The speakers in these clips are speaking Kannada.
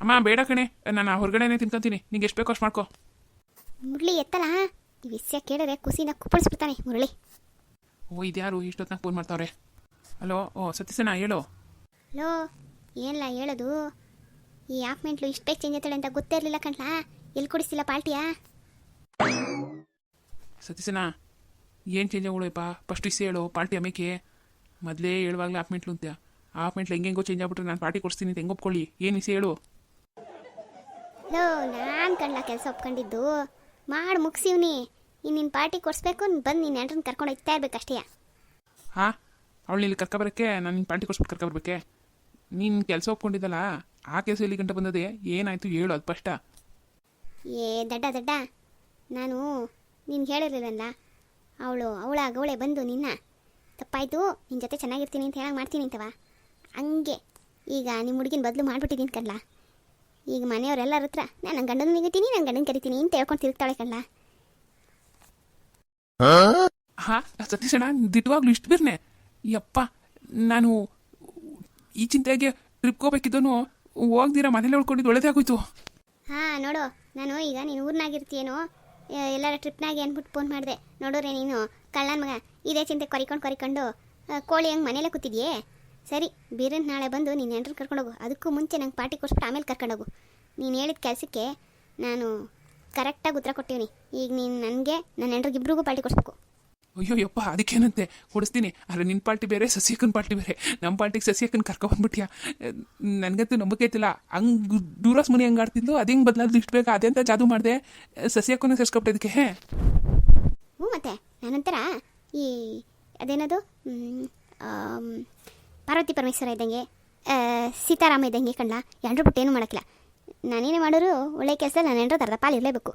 ಅಮ್ಮ ಬೇಡ ಕಣೆ, ನಾನು ಹೊರಗಡೆನೇ ತಿನ್ಕೊಂತೀನಿ, ನಿಂಗೆ ಎಷ್ಟು ಬೇಕೋ ಅಷ್ಟು ಮಾಡ್ಕೊ. ಮುರಳಿ ಎತ್ತಲ್ಲ, ಈ ವಿಷಯ ಕೇಳಿದ್ರೆ ಕುಸಿನ ಕುಪ್ಪಳಿಸ್ಬಿಡ್ತಾನೆ ಮುರಳಿ. ಓ ಇದ್ಯಾರು ಇಷ್ಟೊತ್ತಿನಾಗ ಫೋನ್ ಮಾಡ್ತಾವ್ರೆ? ಹಲೋ, ಓ ಸತೀಶಣ್ಣ ಹೇಳು. ಹಲೋ, ಏನಿಲ್ಲ ಹೇಳೋದು, ಈ ಆಪ್ಮೆಂಟ್ಲು ಇಷ್ಟು ಬೇಗ ಚೇಂಜ್ ಆಯ್ತಾಳೆ ಅಂತ ಗೊತ್ತೇ ಇರಲಿಲ್ಲ ಕಣ್ಲಾ. ಎಲ್ಲಿ ಕೊಡಿಸ್ತಿಲ್ಲ ಪಾರ್ಟಿಯಾ? ಸತೀಶಣ್ಣ ಏನು ಚೇಂಜ್ ಆಗೋಳಪ್ಪ, ಫಸ್ಟ್ ಇಸ್ ಹೇಳು ಪಾರ್ಟಿ ಅಮೇಕೆ. ಮೊದಲೇ ಹೇಳುವಾಗಲೇ ಆಪ್ಮೆಂಟ್ಲು ಅಂತ, ಆಪ್ಮೆಂಟ್ಲು ಹೆಂಗೆಂಗೋ ಚೇಂಜ್ ಆಗ್ಬಿಟ್ರೆ ನಾನು ಪಾರ್ಟಿ ಕೊಡಿಸ್ತೀನಿ ಅಂತ ಹೆಂಗೆ ಒಪ್ಕೊಳ್ಳಿ? ಏನು ಇಸಿ ಹೇಳು. ಹಲೋ, ನಾನು ಕಣ್ಲ ಕೆಲಸ ಒಪ್ಕೊಂಡಿದ್ದು ಮಾಡಿ ಮುಗಿಸಿವ್ನಿ. ಇನ್ನು ನಿನ್ನ ಪಾರ್ಟಿ ಕೊಡಿಸ್ಬೇಕು, ಬಂದು ನಿನ್ನ ನೆಂಟ್ರನ್ನ ಕರ್ಕೊಂಡು ಹೋಗ್ತಾ ಇರ್ಬೇಕಷ್ಟೇ. ಹಾಂ, ಅವಳು ಇಲ್ಲಿ ಕರ್ಕೊಬರಕ್ಕೆ ನಾನು ನಿನ್ನ ಪಾರ್ಟಿ ಕೊಡ್ಸ್ಬಿಟ್ಟು ಕರ್ಕೊಬರ್ಬೇಕೆ? ನೀನು ಕೆಲಸ ಒಪ್ಕೊಂಡಿದ್ದಲ್ಲ, ಆ ಕೆಲಸ ಇಲ್ಲಿ ಗಂಟೆ ಬಂದದೆ, ಏನಾಯಿತು ಹೇಳು ಅದು ಫಸ್ಟ. ಏ ದಡ್ಡ, ನಾನು ನೀನು ಹೇಳಿರಲಿಲ್ಲ, ಅವಳೇ ಬಂದು ನಿನ್ನ ತಪ್ಪಾಯಿತು, ನಿನ್ನ ಜೊತೆ ಚೆನ್ನಾಗಿರ್ತೀನಿ ಅಂತ ಹೇಳಂಗೆ ಮಾಡ್ತೀನಿ ಅಂತವ. ಹಂಗೆ ಈಗ ನಿಮ್ಮ ಹುಡುಗಿನ ಬದಲು ಮಾಡಿಬಿಟ್ಟಿದ್ದೀನಿ ಕಣ್ಲ. ಈಗ ಮನೆಯವರೆಲ್ಲರ ಹತ್ರ ನಾನು ನನ್ನ ಗಂಡನ ನಿಗತೀನಿ, ನನ್ನ ಗಂಡನ ಕರಿತೀನಿ ಅಂತ ಹೇಳ್ಕೊಂಡು ತಿರುಗ್ತಾಳೆ ಕಣ್ಲ. ಹಾಂ ಸತೀಶಣ್ಣ, ದಿಟ್ಟವಾಗ್ಲೂ ಇಷ್ಟು ಬಿರ್ನೆ ಯಪ್ಪ. ನಾನು ಈ ಚಿಂತೆಗೆ ಟ್ರಿಪ್ಗೆ ಹೋಗ್ಬೇಕಿದ್ದನು, ಹೋಗ್ದಿರ ಮನೇಲಿ ಉಳ್ಕೊಂಡಿದ್ದು ಒಳ್ಳೇದೇ ಆಗೋಯ್ತು. ಹಾಂ ನೋಡು, ನಾನು ಈಗ ನೀನು ಊರಿನಾಗಿರ್ತೀಯೇನೋ, ಎಲ್ಲರ ಟ್ರಿಪ್ನಾಗೆ ಅಂದ್ಬಿಟ್ಟು ಫೋನ್ ಮಾಡಿದೆ. ನೋಡೋರೆ ನೀನು ಕಳ್ಳನ ಮಗ, ಇದೇ ಚಿಂತೆ ಕೊರಿಕೊಂಡು ಕೋಳಿ ಹಂಗೆ ಮನೇಲೆ ಕೂತಿದ್ಯೇ. ಸರಿ, ಬೀರನ್ ನಾಳೆ ಬಂದು ನೀನು ನೆಂಟ್ರನ್ನ ಕರ್ಕೊಂಡೋಗು. ಅದಕ್ಕೂ ಮುಂಚೆ ನಂಗೆ ಪಾರ್ಟಿ ಕೊಡಿಸ್ಬಿಟ್ಟು ಆಮೇಲೆ ಕರ್ಕೊಂಡೋಗು. ನೀನು ಹೇಳಿದ ಕೆಲಸಕ್ಕೆ ನಾನು ಕರೆಕ್ಟಾಗಿ ಉತ್ತರ ಕೊಟ್ಟಿವ್ನಿ. ಈಗ ನೀನು ನನಗೆ ನನ್ನ ನೆಂಟ್ರಿಗಿಬ್ರಿಗೂ ಪಾರ್ಟಿ ಕೊಡಿಸ್ಬೇಕು. ಅಯ್ಯೋ ಯಪ್ಪ, ಅದಕ್ಕೇನಂತೆ ಕೊಡಿಸ್ತೀನಿ. ಆದರೆ ನಿನ್ನ ಪಾರ್ಟಿ ಬೇರೆ, ಸಸಿಯಕ್ಕನ ಪಾರ್ಟಿ ಬೇರೆ. ನಮ್ಮ ಪಾರ್ಟಿಗೆ ಸಸಿಯಕ್ಕನ ಕರ್ಕೊಂಡ್ಬಿಟ್ಯಾ? ನನಗಂತೂ ನಂಬಿಕೆ ಐತಿಲ್ಲ. ಹಂಗೆ ದೂರಸ್ ಮನೆ ಹಂಗೆ ಆಡ್ತಿದ್ದು, ಅದು ಹೆಂಗೆ ಬದಲಾದ್ರು ಇಷ್ಟು ಬೇಕಾ? ಅದೆಂತ ಜಾದು ಮಾಡಿದೆ, ಸಸಿಯಕ್ಕನೇ ಸೇರಿಸ್ಕೊಬಿಟ್ಟಿದ್ದಕ್ಕೆ. ಹ್ಞೂ, ಮತ್ತೆ ನಾನಂತರ ಈ ಅದೇನದು ಪಾರ್ವತಿ ಪರಮೇಶ್ವರ ಇದ್ದಂಗೆ, ಸೀತಾರಾಮ ಇದ್ದಂಗೆ ಕಣ್ಣ, ಎಲ್ಲರೂ ಬಿಟ್ಟು ಏನೂ ಮಾಡೋಕ್ಕಿಲ್ಲ. ನಾನೇನೇ ಮಾಡೋರು ಒಳ್ಳೆ ಕೆಲಸ ನನ್ನ ಹೆಂಡ್ರದ್ದು ಅರ್ಧ ಪಾಲು ಇರಲೇಬೇಕು.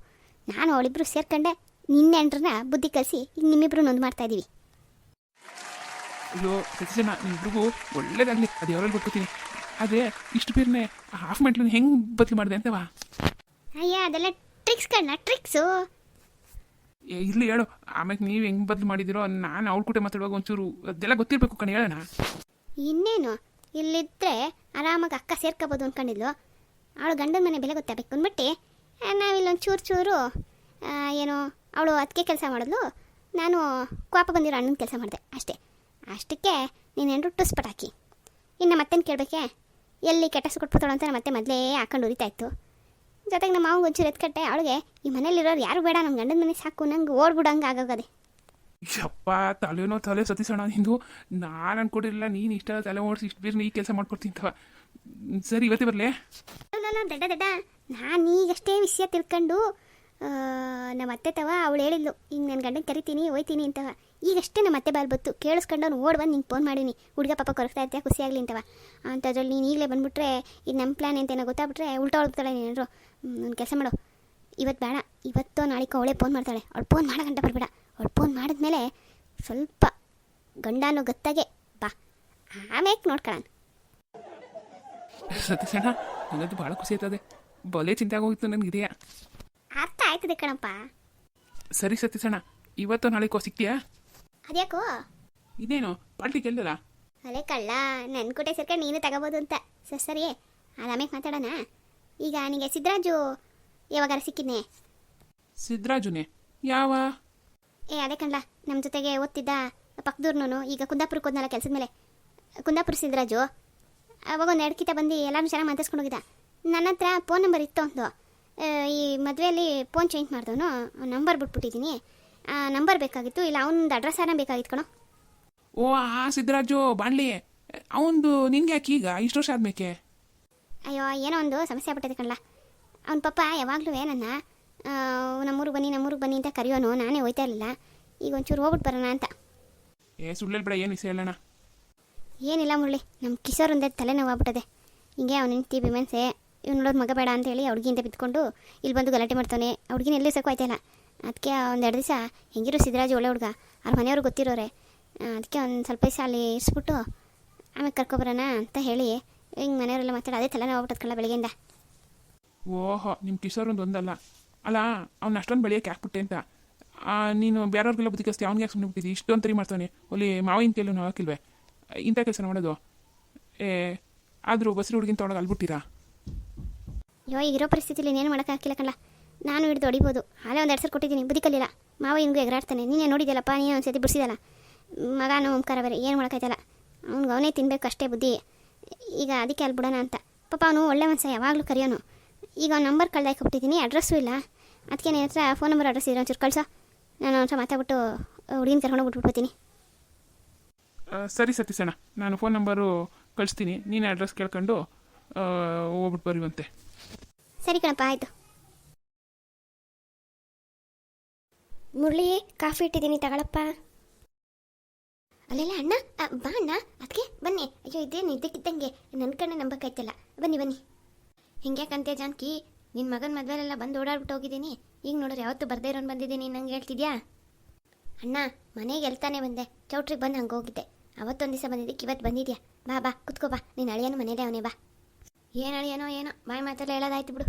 ನಾನು ಅವಳಿಬ್ರು ಸೇರ್ಕೊಂಡೆ ನಿನ್ನ ಹೆಂಡ್ರನ್ನ ಬುದ್ಧಿ ಕಲಿಸಿ ಈಗ ನಿಮ್ಮಿಬ್ರು ನೊಂದು ಮಾಡ್ತಾ ಇದ್ದೀವಿ. ಅಯ್ಯೋ ಸತೀಶಣ್ಣ, ನಿಮ್ರಿಗೂ ಒಳ್ಳೇದಾಗಲಿ, ಅದು ಯಾವ್ರಲ್ಲಿ ಕೊಟ್ಕೋತೀನಿ. ಆದರೆ ಇಷ್ಟು ಬೇರೆ ಹಾಫ್ ಮೆಂಟ್ಲನ್ನ ಹೆಂಗೆ ಬದಲು ಮಾಡಿದೆ ಅಂತವಾ? ಅಯ್ಯ, ಅದೆಲ್ಲ ಟ್ರಿಕ್ಸ್ ಕಣ್ಣ, ಟ್ರಿಕ್ಸು. ಇರಲಿ ಹೇಳು, ಆಮೇಲೆ ನೀವು ಹೆಂಗೆ ಬದಲು ಮಾಡಿದಿರೋ, ನಾನು ಅವ್ಳ ಕೂಟ ಮಾತಾಡುವಾಗ ಒಂಚೂರು ಅದೆಲ್ಲ ಗೊತ್ತಿರಬೇಕು ಕಣೆ, ಹೇಳೋಣ. ಇನ್ನೇನು, ಇಲ್ಲಿದ್ದರೆ ಆರಾಮಾಗಿ ಅಕ್ಕ ಸೇರ್ಕೋಬೋದು ಅಂದ್ಕೊಂಡಿದ್ಲು. ಅವಳು ಗಂಡನ ಮನೆ ಬೆಲೆ ಗೊತ್ತಾಗಬೇಕು ಅಂದ್ಬಿಟ್ಟು ನಾವಿಲ್ಲೊಂದು ಚೂರು ಏನೋ ಅವಳು ಅದಕ್ಕೆ ಕೆಲಸ ಮಾಡಿದ್ಲು, ನಾನು ಕೋಪ ಬಂದಿರೋ ಅಣ್ಣನ ಕೆಲಸ ಮಾಡಿದೆ ಅಷ್ಟೇ. ಅಷ್ಟಕ್ಕೆ ನೀನು ಹೆಂಡ್ರು ಟುಸ್ಪಟಾಕಿ. ಇನ್ನು ಮತ್ತೇನು ಕೇಳಬೇಕೆ? ಎಲ್ಲಿ ಕೆಟ್ಟಸು ಕೊಟ್ಬಿಡ್ತಾಳು ಅಂತ ಮತ್ತೆ ಮೊದಲೇ ಹಾಕೊಂಡು ಉರಿತಾ ಇತ್ತು. ಜೊತೆಗೆ ನಮ್ಮ ಮಾವಂಗೆ ಒಂಚೂರು ಎತ್ಕಟ್ಟೆ, ಅವಳಿಗೆ ಈ ಮನೇಲಿರೋರು ಯಾರು ಬೇಡ, ನಮ್ಮ ಗಂಡನ ಮನೆ ಸಾಕು, ನಂಗೆ ಓಡ್ಬಿಡಂಗೆ ಆಗೋಗದೆ. ಯಪ್ಪ, ತಲೆನೋ ತಲೆ ಸತೀಶಣ್ಣ ನಿಂದು. ನಾನು ಅನ್ಕೊಟ್ಟಿರಲಿಲ್ಲ ನೀನು ಇಷ್ಟ ತಲೆ ಓಡಿಸಿ ಇಷ್ಟು ಬೇರೆ ಈ ಕೆಲಸ ಮಾಡ್ಕೊಡ್ತೀಂತವ. ಸರಿ, ಇವತ್ತೇ ಬರಲೇ? ದಡ್ಡ, ನಾನು ಈಗಷ್ಟೇ ವಿಷಯ ತಿಳ್ಕೊಂಡು ನಮ್ಮ ಅತ್ತೆ ತವ ಅವಳು ಹೇಳಿದ್ಲು, ಹಿಂಗೆ ನನ್ನ ಗಂಡನ ಕರಿತೀನಿ ಹೋಯ್ತೀನಿ ಅಂತವ. ಈಗಷ್ಟೇ ನಮ್ಮ ಅತ್ತೆ ಬಾಲ್ ಬತ್ತು ಕೇಳಿಸ್ಕೊಂಡು ಅವ್ನು ಓಡ್ ಬಂದು ನಿಂಗೆ ಫೋನ್ ಮಾಡೀನಿ, ಹುಡುಗ ಪಾಪ ಕೊರಗ್ತಾ ಇರ್ತೀಯ, ಖುಷಿ ಆಗಲಿ ಅಂತವ. ಅಂಥದ್ರಲ್ಲಿ ನೀನು ಈಗಲೇ ಬಂದುಬಿಟ್ರೆ ಇದು ನಮ್ಮ ಪ್ಲ್ಯಾನ್ ಅಂತೇನೋ ಗೊತ್ತಾಗ್ಬಿಟ್ರೆ ಉಲ್ಟಾ ಹೊಳ್ತಾಳೆ. ನೀನೇನರು ಒಂದು ಕೆಲಸ ಮಾಡು, ಇವತ್ತು ಬೇಡ, ಇವತ್ತೋ ನಾಳೆಕೋ ಅವಳೇ ಫೋನ್ ಮಾಡ್ತಾಳೆ. ಅವಳು ಫೋನ್ ಮಾಡೋ ಗಂಟ ಬರಬೇಡ. ಅವಳು ಫೋನ್ ಮಾಡಿದ್ಮೇಲೆ ಸ್ವಲ್ಪ ಗಂಡನೂ ಗೊತ್ತಾಗೆ ಬಾ, ಆಮೇಲೆ ನೋಡ್ಕೊಳ್ಳೋಣ. ಸತೀಶಣ್ಣ, ನನಗಂತೂ ಭಾಳ ಖುಷಿ ಆಯ್ತದೆ. ಬಲೆ ಚಿಂತೆ ಆಗೋಗಿತ್ತು ನನಗಿದೆಯಾ? ಅರ್ಥ ಆಯ್ತದೆ ಕಣಪ್ಪ. ಸರಿ ಸತೀಶಣ್ಣ, ಇವತ್ತು ನಾಳೆಕೋ ಸಿಗ್ತೀಯಾ? ಅದ್ಯಾಕೋ? ಇದೇನು ಪಾರ್ಟಿ ಕೇಳಿದಲ್ಲ? ಅದೇ ಕಳ್ಳ, ನನ್ನ ಕೂಟೆ ಸೇರ್ಕೊಂಡು ನೀನು ತಗೋಬೋದು ಅಂತ. ಸರಿ, ಆಮೇಲೆ ಮಾತಾಡೋಣ. ಈಗ ನಿನಗೆ ಸಿದ್ದರಾಜು ಯಾವಾಗಾರ ಸಿಕ್ಕಿದ್ನೆ? ಸಿದ್ದರಾಜುನೇ? ಯಾವ? ಅದೇ ಕಣ್ಲ, ನಮ್ಮ ಜೊತೆಗೆ ಓದ್ತಿದ್ದ ಪಕ್ಕದೂರ್ನೂ, ಈಗ ಕುಂದಾಪುರಕ್ಕೆ ಹೋದ್ನಲ್ಲ ಕೆಲಸದ ಮೇಲೆ. ಕುಂದಾಪುರ ಸಿದ್ದರಾಜು ಅವಾಗ ಒಂದು 2 ಕಿತ ಬಂದು ಎಲ್ಲರೂ ಚೆನ್ನಾಗಿ ಮಾತಾಡ್ಸ್ಕೊಂಡು ಹೋಗಿದ್ದ. ನನ್ನ ಹತ್ರ ಫೋನ್ ನಂಬರ್ ಇತ್ತು ಒಂದು. ಈ ಮದುವೆಯಲ್ಲಿ ಫೋನ್ ಚೇಂಜ್ ಮಾಡಿದವನು ನಂಬರ್ ಬಿಟ್ಬಿಟ್ಟಿದ್ದೀನಿ. ನಂಬರ್ ಬೇಕಾಗಿತ್ತು, ಇಲ್ಲ ಅವನದು ಅಡ್ರೆಸ್ ಏನೋ ಬೇಕಾಗಿತ್ತು ಕಣೋ. ಓ, ಆ ಸಿದ್ದರಾಜು ಬಾಣ್ಲಿ ಅವನದು ನಿನ್ಗೆ ಯಾಕೆ ಈಗ ಇಷ್ಟು ವರ್ಷ ಆದ್ಮೇಕೆ? ಅಯ್ಯೋ, ಏನೋ ಒಂದು ಸಮಸ್ಯೆ ಆಗ್ಬಿಟ್ಟಿದೆ ಕಣ್ಲ. ಅವನ ಪಾಪ ಯಾವಾಗಲೂ ನನ್ನ ನಮ್ಮೂರಿಗೆ ಬನ್ನಿ ಅಂತ ಕರೆಯೋನು, ನಾನೇ ಹೋಯ್ತಾ ಇರಲಿಲ್ಲ. ಈಗ ಒಂಚೂರು ಹೋಗ್ಬಿಟ್ಟು ಬರೋಣ ಅಂತ. ಸುಳ್ಳು ಬೇಡ, ಏನು ವಿಷಯ ಹೇಳೋಣ? ಏನಿಲ್ಲ ಮುರಳಿ, ನಮ್ಮ ಕಿಶೋರ್ ಒಂದೇ ತಲೆನೋವಾಗ್ಬಿಟ್ಟದೆ. ಹಿಂಗೆ ಅವನ ಹೆಂಡತಿ ಬಿಮೆನ್ಸೆ ಇವ್ನು ನೋಡೋದು ಮಗ ಬೇಡ ಅಂತೇಳಿ ಹುಡುಗಿಯಿಂದ ಬಿತ್ಕೊಂಡು ಇಲ್ಲಿ ಬಂದು ಗಲಾಟೆ ಮಾಡ್ತಾನೆ. ಹುಡುಗಿನ ಎಲ್ಲಿ ಸಾಕು ಆಯ್ತಾಯಿಲ್ಲ. ಅದಕ್ಕೆ ಒಂದು 2 ದಿವಸ ಹೆಂಗಿರೋ ಸಿದ್ದರಾಜು ಒಳ್ಳೆ ಹುಡುಗ, ಅವ್ರ ಮನೆಯವ್ರು ಗೊತ್ತಿರೋರೆ. ಅದಕ್ಕೆ ಒಂದು ಸ್ವಲ್ಪ ದಿವಸ ಅಲ್ಲಿ ಇರಿಸ್ಬಿಟ್ಟು ಆಮೇಲೆ ಕರ್ಕೊಬರೋಣ ಅಂತ ಹೇಳಿ ಹಿಂಗೆ ಮನೆಯವರೆಲ್ಲ ಮಾತಾಡಿ ಅದೇ ತಲೆನೋವಾಗ್ಬಿಟ್ಟದ ಕಳ್ಳ ಬೆಳಗ್ಗೆಯಿಂದ. ಓಹೋ, ನಿಮ್ಮ ಕಿಶೋರ್ ಒಂದಲ್ಲ ಅಲ್ಲ, ಅವ್ನು ಅಷ್ಟೊಂದು ಬೆಳೆಯೋಕೆ ಹಾಕ್ಬಿಟ್ಟೆ ಅಂತ. ನೀನು ಬೇರೆಯವ್ರಿಗೆಲ್ಲ ಬುದ್ಧಿ ಕಲಿಸ್ತೀವಿ, ಅವ್ನಿಗೆ ಯಾಕೆ ಸುಮ್ಮನೆ ಬಿಟ್ಟಿದ್ದಿ? ಇಷ್ಟೊಂದು ತರಿ ಮಾಡ್ತಾನೆ. ಅಲ್ಲಿ ಮಾವಿನ ಕೇಳಿ ನಾವು ಹಾಕಿಲ್ವೇ ಇಂಥ ಕೆಲಸ ಮಾಡೋದು? ಆದರೂ ಬಸ್ರಿ ಹುಡುಗಿನ ತೊಗೊಂಡೋಗಿ ಅಲ್ಬಿಟ್ಟಿರಾ? ಅಯ್ಯೋ ಈಗಿರೋ ಪರಿಸ್ಥಿತಿಲಿ ಇನ್ನೇನು ಮಾಡೋಕ್ಕಾಗಿಲ್ಲ ಕಣ್ಣ. ನಾನು ಹಿಡಿದು ಹೊಡಿಬೋದು. ಹಾಲೇ ಒಂದು 2 ಸಲ ಕೊಟ್ಟಿದ್ದೀನಿ, ಬುದ್ಧಿ ಕಲಿಲ್ಲ. ಮಾವ ಹಿಂಗೂ ಎಗರಾಡ್ತಾನೆ. ನೀನೇ ನೋಡಿದ್ಯಲ್ಲಪ್ಪ, ನೀನು ಒಂದು ಸತಿ ಬಿಡಿಸಿದಲ್ಲ. ಮಗನೂ ಓಂಕಾರ ಬೇರೆ, ಏನು ಮಾಡೋಕ್ಕಾಯ್ತಲ್ಲ. ಅವ್ನಿಗೆ ಅವನೇ ತಿನ್ನಬೇಕು ಅಷ್ಟೇ ಬುದ್ಧಿ. ಈಗ ಅದಕ್ಕೆ ಅಲ್ಲಿ ಬಿಡೋಣ ಅಂತ. ಪಾಪ ಅವನು ಒಳ್ಳೆ ಮನುಷ್ಯ, ಯಾವಾಗಲೂ ಕರೆಯೋನು. ಈಗ ಅವ್ನ ನಂಬರ್ ಕಳ್ದಾಕೊಬಿಟ್ಟಿದ್ದೀನಿ, ಅಡ್ರೆಸ್ಸು ಇಲ್ಲ. ಅದಕ್ಕೆ ನಿನ್ನ ಹತ್ರ ಫೋನ್ ನಂಬರ್ ಅಡ್ರೆಸ್ ಇರೋ ಒಂಚೂರು ಕಳ್ಸೋ. ನಾನು ಅವ್ನ ಹತ್ರ ಮಾತಾಡ್ಬಿಟ್ಟು ಹುಡುಗಿನ ಕರ್ಕೊಂಡೋಗ್ಬಿಟ್ಬಿಡ್ತೀನಿ. ಸರಿ ಸತೀಶಣ್ಣ, ನಾನು ಫೋನ್ ನಂಬರು ಕಳಿಸ್ತೀನಿ, ನೀನು ಅಡ್ರೆಸ್ ಕೇಳ್ಕೊಂಡು ಹೋಗ್ಬಿಟ್ಟು ಬರುವಂತೆ. ಸರಿ ಕಣಪ್ಪ, ಆಯಿತು. ಮುರಳಿ, ಕಾಫಿ ಇಟ್ಟಿದ್ದೀನಿ ತಗೊಳಪ್ಪ. ಅಲ್ಲೆಲ್ಲ ಅಣ್ಣ, ಬಾ ಅಣ್ಣ. ಅದಕ್ಕೆ ಬನ್ನಿ. ಅಯ್ಯೋ ಇದೇನು ಇದ್ದಕ್ಕಿದ್ದಂಗೆ ನನ್ನ ಕಣ್ಣೆ ನಂಬಕ್ಕಾಯ್ತಲ್ಲ. ಬನ್ನಿ ಬನ್ನಿ. ಹಿಂಗ್ಯಾಕಂತೆ ಜಾನಕಿ, ನಿನ್ನ ಮಗನ ಮದುವೆಲೆಲ್ಲ ಬಂದು ಓಡಾಡ್ಬಿಟ್ಟು ಹೋಗಿದ್ದೀನಿ. ಈಗ ನೋಡಿದ್ರೆ ಯಾವತ್ತೂ ಬರ್ದೇ ಇರೋನು ಬಂದಿದ್ದೀನಿ ನಂಗೆ ಹೇಳ್ತಿದ್ಯಾ? ಅಣ್ಣ, ಮನೆಗೆ ಎಲ್ತಾನೆ ಬಂದೆ, ಚೌಟ್ರಿಗೆ ಬಂದು ಹಂಗೆ ಹೋಗಿದ್ದೆ. ಅವತ್ತೊಂದು ದಿವಸ ಬಂದಿದ್ದಕ್ಕೆ ಇವತ್ತು ಬಂದಿದ್ಯಾ? ಬಾ ಬಾ ಕುತ್ಕೋ ಬಾ. ನೀನು ಅಳಿಯನು ಮನೇಲೆ ಅವನೇ, ಬಾ. ಏನು ಅಳಿಯನೋ ಏನೋ ಬಾಯಿ ಮಾತೆಲ್ಲ ಹೇಳೋದಾಯ್ತು ಬಿಡು.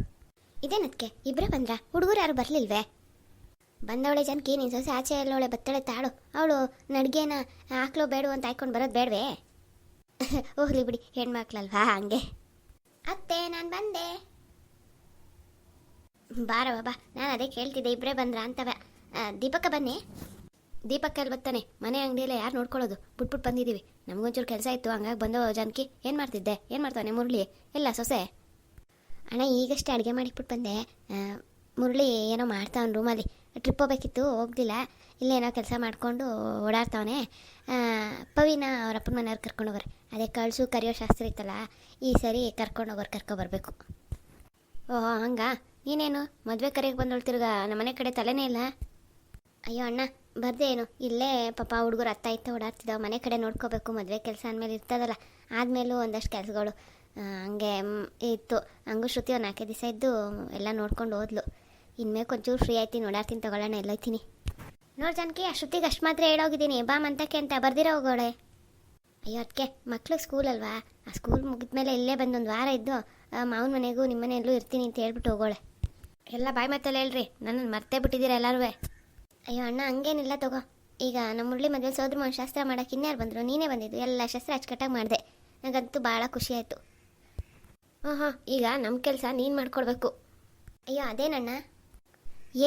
ಇದೇನದಕ್ಕೆ ಇಬ್ಬರೇ ಬಂದ್ರ? ಹುಡುಗರು ಯಾರು ಬರಲಿಲ್ವೇ? ಬಂದವಳೆ ಜಾನಕಿ, ನೀನು ಸೊಸೆ ಆಚೆ ಎಲ್ಲವಳೆ ಬತ್ತಳೆ ತಾಳು. ಅವಳು ನಡ್ಗೆನ ಹಾಕ್ಲೋ ಬೇಡು ಅಂತ ಹಾಯ್ಕೊಂಡು ಬರೋದು ಬೇಡವೇ? ಹೋಗ್ಲಿ ಬಿಡಿ, ಹೆಣ್ಮಕ್ಳಲ್ವಾ ಹಂಗೆ. ಅತ್ತೆ, ನಾನು ಬಂದೆ. ಬಾರವ ಬಾ. ನಾನು ಅದೇ ಕೇಳ್ತಿದ್ದೆ, ಇಬ್ಬರೇ ಬಂದ್ರ ಅಂತವ. ದೀಪಕ್ಕ ಬನ್ನಿ. ದೀಪಕ್ಕ ಅಲ್ಲಿ ಬರ್ತಾನೆ, ಮನೆ ಅಂಗಡಿಯಲ್ಲ ಯಾರು ನೋಡ್ಕೊಳ್ಳೋದು? ಬಿಟ್ಬಿಟ್ಟು ಬಂದಿದ್ದೀವಿ, ನಮಗೊಂಚೂರು ಕೆಲಸ ಇತ್ತು, ಹಂಗಾಗಿ ಬಂದವ. ಜಾನಕಿ, ಏನು ಮಾಡ್ತಿದ್ದೆ? ಏನು ಮಾಡ್ತಾನೆ ಮುರಳಿ? ಎಲ್ಲ ಸೊಸೆ? ಅಣ್ಣ, ಈಗಷ್ಟೇ ಅಡುಗೆ ಮಾಡಿಬಿಟ್ಟು ಬಂದೆ. ಮುರಳಿ ಏನೋ ಮಾಡ್ತಾವನು ರೂಮಲ್ಲಿ. ಟ್ರಿಪ್ ಹೋಗ್ಬೇಕಿತ್ತು, ಹೋಗ್ದಿಲ್ಲ. ಇಲ್ಲೇನೋ ಕೆಲಸ ಮಾಡಿಕೊಂಡು ಓಡಾಡ್ತಾವನೆ. ಪವಿನ ಅವ್ರ ಅಪ್ಪನ ಮನೆಯವ್ರು ಕರ್ಕೊಂಡೋಗ್ರೆ. ಅದೇ ಕಳಿಸು ಕರೆಯೋ ಶಾಸ್ತ್ರ ಇತ್ತಲ್ಲ, ಈ ಸರಿ ಕರ್ಕೊಂಬರ್ಬೇಕು. ಓಹೋ ಹಂಗಾ? ನೀನೇನು ಮದುವೆ ಕರೆಗೆ ಬಂದೋಳು, ತಿರ್ಗಾ ನಮ್ಮ ಮನೆ ಕಡೆ ತಲೆನೇ ಇಲ್ಲ? ಅಯ್ಯೋ ಅಣ್ಣ, ಬರ್ದೆ ಏನು, ಇಲ್ಲೇ ಪಾಪ ಹುಡುಗರು ಅತ್ತ ಇತ್ತ ಓಡಾಡ್ತಿದ್ದಾವೆ. ಮನೆ ಕಡೆ ನೋಡ್ಕೋಬೇಕು, ಮದುವೆ ಕೆಲಸ ಅಂದಮೇಲೆ ಇರ್ತದಲ್ಲ. ಆದಮೇಲೂ ಒಂದಷ್ಟು ಕೆಲಸಗಳು ಹಂಗೆ ಇತ್ತು. ಹಂಗೂ ಶ್ರುತಿ ಒಂದು 4 ದಿವಸ ಇದ್ದು ಎಲ್ಲ ನೋಡ್ಕೊಂಡು ಹೋದ್ಲು. ಇನ್ಮೇಲೆ ಒಂಚೂರು ಫ್ರೀ ಆಯ್ತೀನಿ, ಓಡಾಡ್ತೀನಿ ತಗೊಳ್ಳೋಣ, ಎಲ್ಲೋಯ್ತೀನಿ. ನೋಡಿ ಜಾನಕಿ, ಆ ಶ್ರುತಿಗೆ ಅಷ್ಟು ಮಾತ್ರ ಹೇಳೋಗಿದ್ದೀನಿ, ಬಾ ಮಂತಕ್ಕೆ ಅಂತ. ಬರ್ದಿರೋ ಹೋಗೋಳೆ. ಅಯ್ಯೋ ಅದಕ್ಕೆ ಮಕ್ಳಿಗೆ ಸ್ಕೂಲ್ ಅಲ್ವಾ, ಆ ಸ್ಕೂಲ್ ಮುಗಿದ್ಮೇಲೆ ಇಲ್ಲೇ ಬಂದೊಂದು ವಾರ ಇದ್ದು ಮಾವನ ಮನೆಗೂ ನಿಮ್ಮ ಮನೆಯಲ್ಲೂ ಇರ್ತೀನಿ ಅಂತ ಹೇಳ್ಬಿಟ್ಟು ಹೋಗೋಳೆ. ಎಲ್ಲ ಬಾಯಿ ಮತ್ತೆಲ್ಲ ಹೇಳ್ರಿ, ನನ್ನನ್ನು ಮರ್ತೇ ಬಿಟ್ಟಿದ್ದೀರ ಎಲ್ಲರೂ. ಅಯ್ಯೋ ಅಣ್ಣ, ಹಂಗೇನಿಲ್ಲ ತಗೋ. ಈಗ ನಮ್ಮ ಮುರಳಿ ಮದುವೆ ಸೋದ್ರ ಮಾವನ ಶಾಸ್ತ್ರ ಮಾಡೋಕೆ ಇನ್ಯಾರು ಬಂದರು? ನೀನೇ ಬಂದಿದ್ದು. ಎಲ್ಲ ಶಾಸ್ತ್ರ ಅಚ್ಚುಕಟ್ಟಾಗಿ ಮಾಡಿದೆ. ನನಗಂತೂ ಭಾಳ ಖುಷಿ ಆಯಿತು. ಹಾಂ, ಈಗ ನಮ್ಮ ಕೆಲಸ ನೀನು ಮಾಡ್ಕೊಡ್ಬೇಕು. ಅಯ್ಯೋ ಅದೇನಣ್ಣ?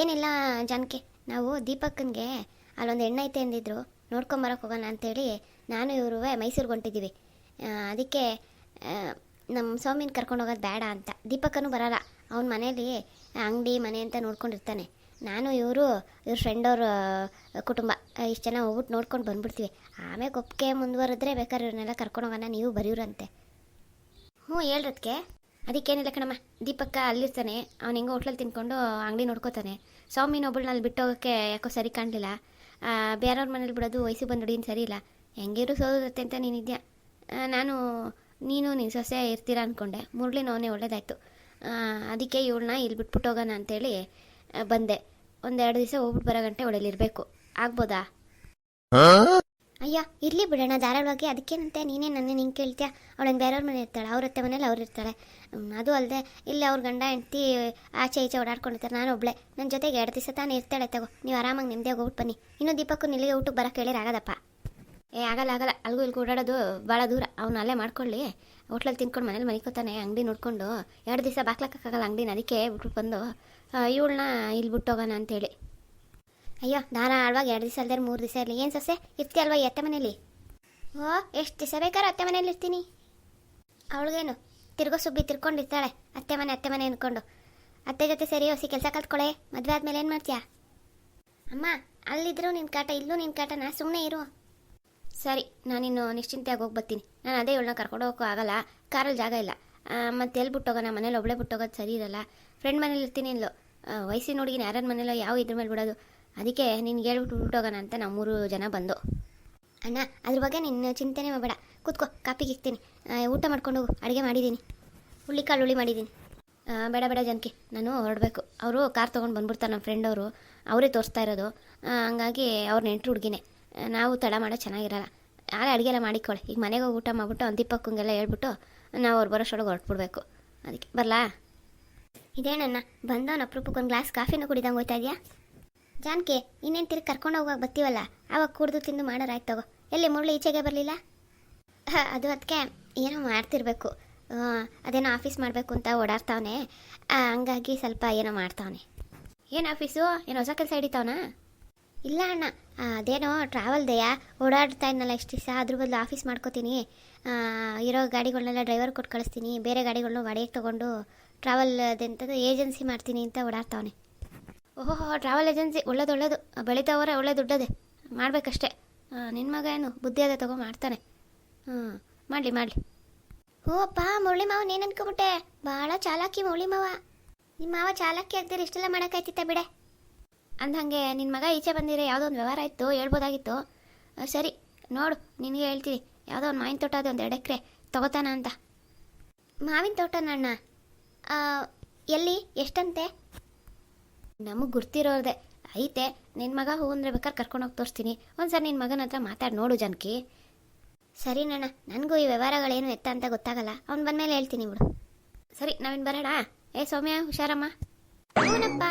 ಏನಿಲ್ಲ ಜಾನಕಿ, ನಾವು ದೀಪಕ್ಕನಿಗೆ ಅಲ್ಲೊಂದು ಹೆಣ್ಣೈತೆ ಅಂದಿದ್ರು, ನೋಡ್ಕೊಂಬರಕ್ಕೆ ಹೋಗೋಣ ಅಂತೇಳಿ ನಾನು ಇವರು ಮೈಸೂರಿಗೆ ಹೊಂಟಿದ್ದೀವಿ. ಅದಕ್ಕೆ ನಮ್ಮ ಸೌಮಿನ ಕರ್ಕೊಂಡು ಹೋಗೋದು ಬೇಡ ಅಂತ. ದೀಪಕ್ಕನೂ ಬರೋಲ್ಲ, ಅವನ ಮನೇಲಿ ಅಂಗಡಿ ಮನೆ ಅಂತ ನೋಡ್ಕೊಂಡಿರ್ತಾನೆ. ನಾನು ಇವ್ರ ಫ್ರೆಂಡವ್ರ ಕುಟುಂಬ ಇಷ್ಟು ಜನ ಹೋಗ್ಬಿಟ್ಟು ನೋಡ್ಕೊಂಡು ಬಂದ್ಬಿಡ್ತೀವಿ. ಆಮೇಲೆ ಒಪ್ಪಿಗೆ ಮುಂದುವರೆದ್ರೆ ಬೇಕಾದ್ರೆ ಇವ್ರನ್ನೆಲ್ಲ ಕರ್ಕೊಂಡು ಹೋಗೋಣ, ನೀವು ಬರೆಯೋರಂತೆ. ಹ್ಞೂ ಹೇಳ್ರದಕ್ಕೆ. ಅದಕ್ಕೇನಿಲ್ಲ ಕಣಮ್ಮ, ದೀಪಕ್ಕ ಅಲ್ಲಿರ್ತಾನೆ, ಅವ್ನು ಹೆಂಗೋ ಹೋಟ್ಲಲ್ಲಿ ತಿನ್ಕೊಂಡು ಅಂಗಡಿ ನೋಡ್ಕೋತಾನೆ. ಸೌಮಿನ ಒಬ್ಬಳನ್ನ ಅಲ್ಲಿ ಬಿಟ್ಟು ಹೋಗೋಕ್ಕೆ ಯಾಕೋ ಸರಿ ಕಾಣಲಿಲ್ಲ. ಬೇರೆಯವ್ರ ಮನೇಲಿ ಬಿಡೋದು ವಯಸ್ಸು ಬಂದು ಹುಡುಗಿನ ಸರಿ ಇಲ್ಲ. ಹೆಂಗಿರು ಸೋದತ್ತೆ ಅಂತ ನೀನಿದ್ಯಾ. ನೀನು ನಿನ್ನ ಸೊಸೆ ಇರ್ತೀರಾ ಅಂದ್ಕೊಂಡೆ. ಮುರಳಿನವನೇ ಒಳ್ಳೇದಾಯಿತು. ಅದಕ್ಕೆ ಇವಳನ್ನ ಇಲ್ಲಿ ಬಿಟ್ಬಿಟ್ಟು ಹೋಗೋಣ ಅಂತೇಳಿ ಬಂದೆ. 1-2 ದಿವಸ ಹೋಗ್ಬಿಟ್ಟು ಬರೋ ಗಂಟೆ ಒಳ್ಳೆಲಿರಬೇಕು. ಆಗ್ಬೋದಾ? ಅಯ್ಯೋ ಇರಲಿ ಬಿಡೋಣ ಧಾರಾಳವಾಗಿ. ಅದಕ್ಕೇನಂತೆ ನೀನೇ ನನ್ನ ಹಿಂಗೆ ಕೇಳ್ತೀಯ? ಅವಳನ್ನು ಬೇರೆಯವ್ರ ಮನೆ ಇರ್ತಾಳೆ, ಅವ್ರ ಅತ್ತೆ ಮನೇಲಿ ಅವ್ರು ಇರ್ತಾಳೆ. ಅದು ಅಲ್ಲದೆ ಇಲ್ಲಿ ಅವ್ರ ಗಂಡ ಹೆಂಡ್ತಿ ಆಚೆ ಈಚೆ ಓಡಾಡ್ಕೊಂಡಿರ್ತಾರೆ. ನಾನು ಒಬ್ಬಳೆ, ನನ್ನ ಜೊತೆಗೆ 2 ದಿವಸ ತಾನೇ ಇರ್ತಾಳೆ. ತಗೋ, ನೀವು ಆರಾಮಾಗಿ ನಿಮ್ಮದೇ ಹೋಗ್ಬಿಟ್ಟು ಬನ್ನಿ. ಇನ್ನೂ ದೀಪಕ್ಕೂ ಇಲ್ಲಿಗೆ ಊಟಕ್ಕೆ ಬರೋಕ್ಕೆ ಹೇಳಿದ್ರೆ ಆಗೋದಪ್ಪ? ಆಗಲ್ಲ, ಅಲ್ಲಿಗೂ ಇಲ್ಲಿಗೂ ಓಡಾಡೋದು ಭಾಳ ದೂರ. ಅವ್ನು ಅಲ್ಲೇ ಮಾಡ್ಕೊಳ್ಳಿ, ಹೋಟ್ಲಲ್ಲಿ ತಿನ್ಕೊಂಡು ಮನೇಲಿ ಮನಿಕೋತಾನೆ, ಅಂಗಡಿ ನೋಡಿಕೊಂಡು 2 ದಿವಸ ಬಾಕ್ಲಕ್ಕಾಗಲ್ಲ ಅಂಗಡಿನ. ಅದಕ್ಕೆ ಬಿಟ್ಬಿಟ್ಟು ಬಂದು ಇವಳನ್ನ ಇಲ್ಲಿ ಬಿಟ್ಟೋಗೋಣ ಅಂತೇಳಿ. ಅಯ್ಯೋ ಧಾರಾಳವಾಗಿ 2 ದಿವಸ ಅಲ್ಲದೆ 3 ದಿವಸ ಇರಲಿ. ಏನು ಸೊಸೆ ಇರ್ತೀಯಲ್ವ ಈ ಅತ್ತೆ ಮನೇಲಿ? ಓ, ಎಷ್ಟು ದಿವಸ ಬೇಕಾದ್ರೆ ಅತ್ತೆ ಮನೇಲಿ ಇರ್ತೀನಿ. ಅವಳಿಗೇನು ತಿರ್ಗೋ ಸುಬ್ಬಿ ತಿರ್ಕೊಂಡಿರ್ತಾಳೆ, ಅತ್ತೆ ಮನೆ ಅಂದ್ಕೊಂಡು. ಅತ್ತೆ ಜೊತೆ ಸರಿ ಹೊಸಿ ಕೆಲಸ ಕಲ್ತ್ಕೊಳ್ಳೆ. ಮದುವೆ ಆದಮೇಲೆ ಏನು ಮಾಡ್ತೀಯಾ? ಅಮ್ಮ, ಅಲ್ಲಿದ್ದರೂ ನಿನ್ನ ಕಾಟ, ಇಲ್ಲೂ ನಿನ್ನ ಕಾಟನ, ಸುಮ್ಮನೆ ಇರು. ಸರಿ, ನಾನಿನ್ನು ನಿಶ್ಚಿಂತೆಯಾಗಿ ಹೋಗಿ ಬರ್ತೀನಿ. ನಾನು ಅದೇ ಇವಳನ್ನ ಕರ್ಕೊಂಡು ಹೋಗೋಕ್ಕೂ ಆಗಲ್ಲ, ಕಾರಲ್ಲಿ ಜಾಗ ಇಲ್ಲ. ಮತ್ತೆ ಎಲ್ಲಿ ಬಿಟ್ಟೋಗೋಣ? ಮನೇಲಿ ಒಬ್ಬಳೇ ಬಿಟ್ಟೋಗೋದು ಸರಿ ಇರಲ್ಲ. ಫ್ರೆಂಡ್ ಮನೇಲಿ ಇರ್ತೀನಿ ಇಲ್ಲೋ, ವಯಸ್ಸಿನ ಹುಡುಗಿನ ಯಾರ ಮನೇಲೋ ಯಾವ ಇದ್ರ ಮೇಲೆ ಬಿಡೋದು? ಅದಕ್ಕೆ ನಿನ್ಗೆ ಹೇಳ್ಬಿಟ್ಟು ಬಿಟ್ಟೋಗೋಣ ಅಂತ ನಾವು 3 ಜನ ಬಂದು. ಅಣ್ಣ, ಅದ್ರ ಬಗ್ಗೆ ನಿನ್ನ ಚಿಂತೆನೇ ಮಾಡಬೇಡ. ಕೂತ್ಕೋ, ಕಾಪಿಗೆ ಇಕ್ತೀನಿ. ಊಟ ಮಾಡ್ಕೊಂಡು ಹೋಗು, ಅಡುಗೆ ಮಾಡಿದ್ದೀನಿ, ಹುಳಿ ಮಾಡಿದ್ದೀನಿ. ಬೇಡ ಜನಕ್ಕೆ, ನಾನು ಹೊರಡಬೇಕು. ಅವರು ಕಾರ್ ತೊಗೊಂಡು ಬಂದ್ಬಿಡ್ತಾರೆ ನಮ್ಮ ಫ್ರೆಂಡ್ ಅವರು, ಅವರೇ ತೋರಿಸ್ತಾ ಇರೋದು. ಹಂಗಾಗಿ ಅವ್ರ ನೆಂಟರು ಹುಡುಗಿನೇ. ನಾವು ತಡ ಮಾಡೋದು ಚೆನ್ನಾಗಿರಲ್ಲ. ಆಳೆ ಅಡುಗೆ ಎಲ್ಲ ಮಾಡಿಕೊಳ್ಳಿ. ಈಗ ಮನೆಗೆ ಹೋಗಿ ಊಟ ಮಾಡಿಬಿಟ್ಟು ದೀಪಕ್ಕಂಗೆಲ್ಲ ಹೇಳ್ಬಿಟ್ಟು ನಾವು ಅವ್ರು ಬರೋಷ್ಟೊಳಗೆ ಹೊರಟ್ಬಿಡ್ಬೇಕು. ಅದಕ್ಕೆ ಬರಲಾ? ಇದೇನಣ್ಣ ಬಂದವನು ಅಪರೂಪಕ್ಕೆ 1 ಗ್ಲಾಸ್ ಕಾಫಿನೂ ಕುಡಿದಂಗೆ ಹೋಗ್ತಾ ಇದೆಯಾ? ಜಾನಕಿ, ಇನ್ನೇನು ತಿರುಗಿ ಕರ್ಕೊಂಡು ಹೋಗುವಾಗ ಬರ್ತೀವಲ್ಲ, ಆವಾಗ ಕುಡಿದು ತಿಂದು ಮಾಡೋರಾಯ್ತು ತಗೋ. ಎಲ್ಲಿ ಮುರಳಿ ಈಚೆಗೆ ಬರಲಿಲ್ಲ? ಅದು ಅದಕ್ಕೆ ಏನೋ ಮಾಡ್ತಿರ್ಬೇಕು. ಅದೇನೋ ಆಫೀಸ್ ಮಾಡಬೇಕು ಅಂತ ಓಡಾಡ್ತಾವನೆ, ಹಂಗಾಗಿ ಸ್ವಲ್ಪ ಏನೋ ಮಾಡ್ತಾವನೆ. ಏನು ಆಫೀಸು? ಏನು ಹೊಸ ಕೆಲಸ ಹಿಡಿತಾವನ? ಇಲ್ಲ ಅಣ್ಣ, ಅದೇನೋ ಟ್ರಾವೆಲ್ದೆಯ ಓಡಾಡ್ತಾ ಇದ್ನಲ್ಲ ಇಷ್ಟು ದಿವಸ, ಅದ್ರ ಬದಲು ಆಫೀಸ್ ಮಾಡ್ಕೋತೀನಿ, ಇರೋ ಗಾಡಿಗಳನ್ನೆಲ್ಲ ಡ್ರೈವರ್ ಕೊಟ್ಟು ಕಳಿಸ್ತೀನಿ, ಬೇರೆ ಗಾಡಿಗಳನ್ನ ಬಾಡಿಗೆಗೆ ತೊಗೊಂಡು ಟ್ರಾವೆಲ್ ಅದೆಂಥದ್ದು ಏಜೆನ್ಸಿ ಮಾಡ್ತೀನಿ ಅಂತ ಓಡಾಡ್ತಾವನೆ. ಓಹೋ, ಟ್ರಾವೆಲ್ ಏಜೆನ್ಸಿ ಒಳ್ಳೇದು, ಬೆಳೀತಾವ್ರೆ, ಒಳ್ಳೆ ದುಡ್ಡದೆ, ಮಾಡಬೇಕಷ್ಟೇ. ನಿನ್ನ ಮಗ ಏನು ಬುದ್ಧಿ ಅದೇ ತಗೋ ಮಾಡ್ತಾನೆ. ಮಾಡಲಿ. ಓ ಅಪ್ಪ, ಮುರಳಿ ಮಾವ ನೀನು ಅನ್ಕೊಬಿಟ್ಟೆ, ಭಾಳ ಚಾಲಾಕಿ ಮುರಳಿ ಮಾವ. ನಿಮ್ಮ ಮಾವ ಚಾಲಾಕಿ ಆಗ್ದಿರ ಇಷ್ಟೆಲ್ಲ ಮಾಡೋಕ್ಕಾಯ್ತಿತ್ತ ಬಿಡೆ. ಅಂದಂಗೆ ನಿನ್ನ ಮಗ ಈಚೆ ಬಂದಿರೋ ಯಾವುದೋ ಒಂದು ವ್ಯವಹಾರ ಇತ್ತು, ಹೇಳ್ಬೋದಾಗಿತ್ತು. ಸರಿ ನೋಡು, ನಿನಗೆ ಹೇಳ್ತೀನಿ, ಯಾವುದೋ ಒಂದು ಮಾವಿನ ತೋಟ ಅದು ಒಂದು 2 ಎಕರೆ ತಗೋತಾನ ಅಂತ. ಮಾವಿನ ತೋಟನಣ್ಣ? ಎಲ್ಲಿ, ಎಷ್ಟಂತೆ? ನಮಗೆ ಗುರ್ತಿರೋದೆ ಐತೆ. ನಿನ್ನ ಮಗ ಹೂ ಅಂದರೆ ಬೇಕಾದ್ರೆ ಕರ್ಕೊಂಡೋಗಿ ತೋರಿಸ್ತೀನಿ. ಒಂದ್ಸರಿ ನಿನ್ನ ಮಗನ ಹತ್ರ ಮಾತಾಡಿ ನೋಡು ಜಾನಕಿ. ಸರಿನಣ್ಣ, ನನಗೂ ಈ ವ್ಯವಹಾರಗಳೇನು ಎತ್ತ ಅಂತ ಗೊತ್ತಾಗಲ್ಲ, ಅವ್ನು ಬಂದಮೇಲೆ ಹೇಳ್ತೀನಿ ಬಿಡು. ಸರಿ, ನಾವಿನ್ನು ಬರೋಣ. ಸೌಮ್ಯ ಹುಷಾರಮ್ಮ. ಹೂನಪ್ಪ.